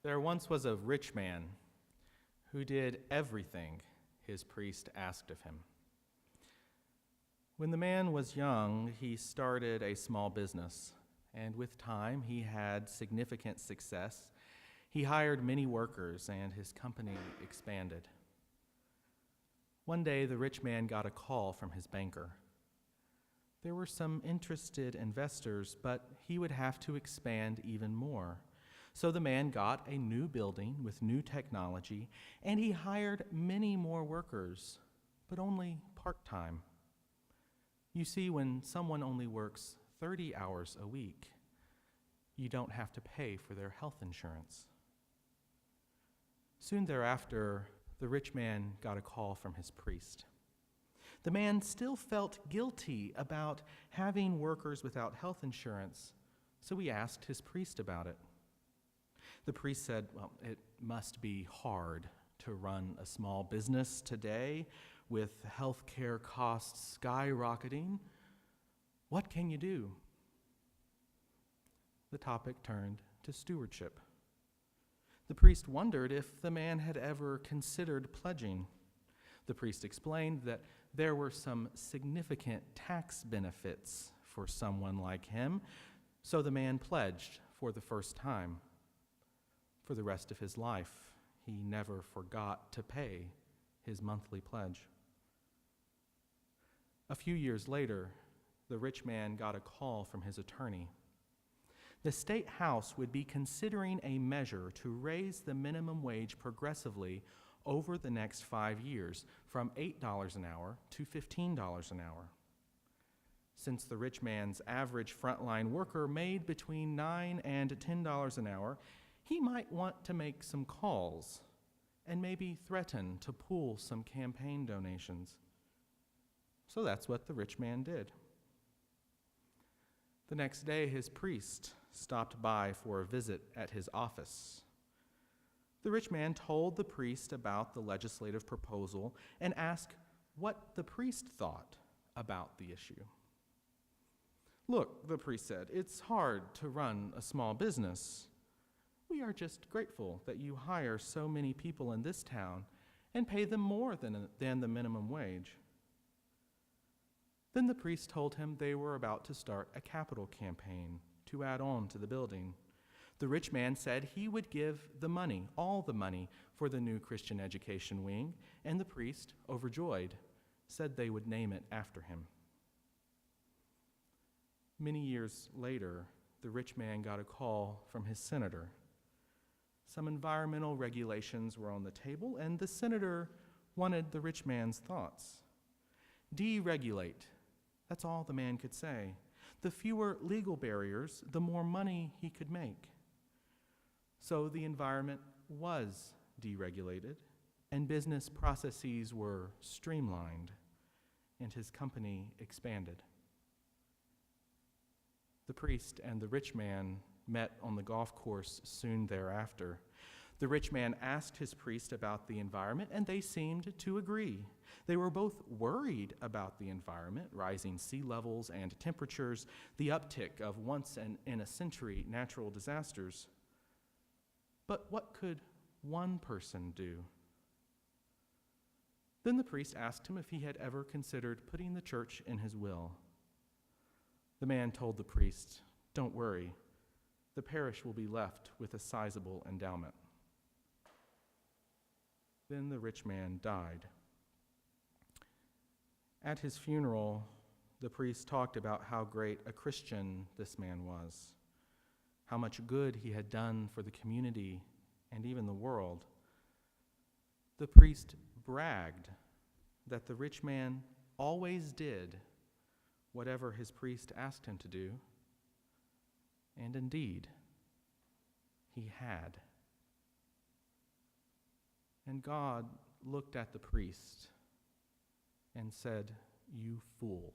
There once was a rich man who did everything his priest asked of him. When the man was young, he started a small business, and with time he had significant success. He hired many workers, and his company expanded. One day, the rich man got a call from his banker. There were some interested investors, but he would have to expand even more. So the man got a new building with new technology, and he hired many more workers, but only part-time. You see, when someone only works 30 hours a week, you don't have to pay for their health insurance. Soon thereafter, the rich man got a call from his priest. The man still felt guilty about having workers without health insurance, so he asked his priest about it. The priest said, "Well, it must be hard to run a small business today with healthcare costs skyrocketing. What can you do?" The topic turned to stewardship. The priest wondered if the man had ever considered pledging. The priest explained that there were some significant tax benefits for someone like him, so the man pledged for the first time. For the rest of his life, he never forgot to pay his monthly pledge. A few years later, the rich man got a call from his attorney. The state house would be considering a measure to raise the minimum wage progressively over the next 5 years, from $8 an hour to $15 an hour. Since the rich man's average frontline worker made between $9 and $10 an hour, he might want to make some calls and maybe threaten to pool some campaign donations. So that's what the rich man did. The next day, his priest stopped by for a visit at his office. The rich man told the priest about the legislative proposal and asked what the priest thought about the issue. "Look," the priest said, "it's hard to run a small business. We are just grateful that you hire so many people in this town and pay them more than the minimum wage." Then the priest told him they were about to start a capital campaign to add on to the building. The rich man said he would give the money, all the money, for the new Christian education wing, and the priest, overjoyed, said they would name it after him. Many years later, the rich man got a call from his senator. Some environmental regulations were on the table, and the senator wanted the rich man's thoughts. Deregulate. That's all the man could say. The fewer legal barriers, the more money he could make. So the environment was deregulated, and business processes were streamlined, and his company expanded. The priest and the rich man met on the golf course soon thereafter. The rich man asked his priest about the environment, and they seemed to agree. They were both worried about the environment, rising sea levels and temperatures, the uptick of once-in-a-century natural disasters. But what could one person do? Then the priest asked him if he had ever considered putting the church in his will. The man told the priest, "Don't worry. The parish will be left with a sizable endowment." Then the rich man died. At his funeral, the priest talked about how great a Christian this man was, how much good he had done for the community and even the world. The priest bragged that the rich man always did whatever his priest asked him to do, and indeed, he had. And God looked at the priest and said, "You fool."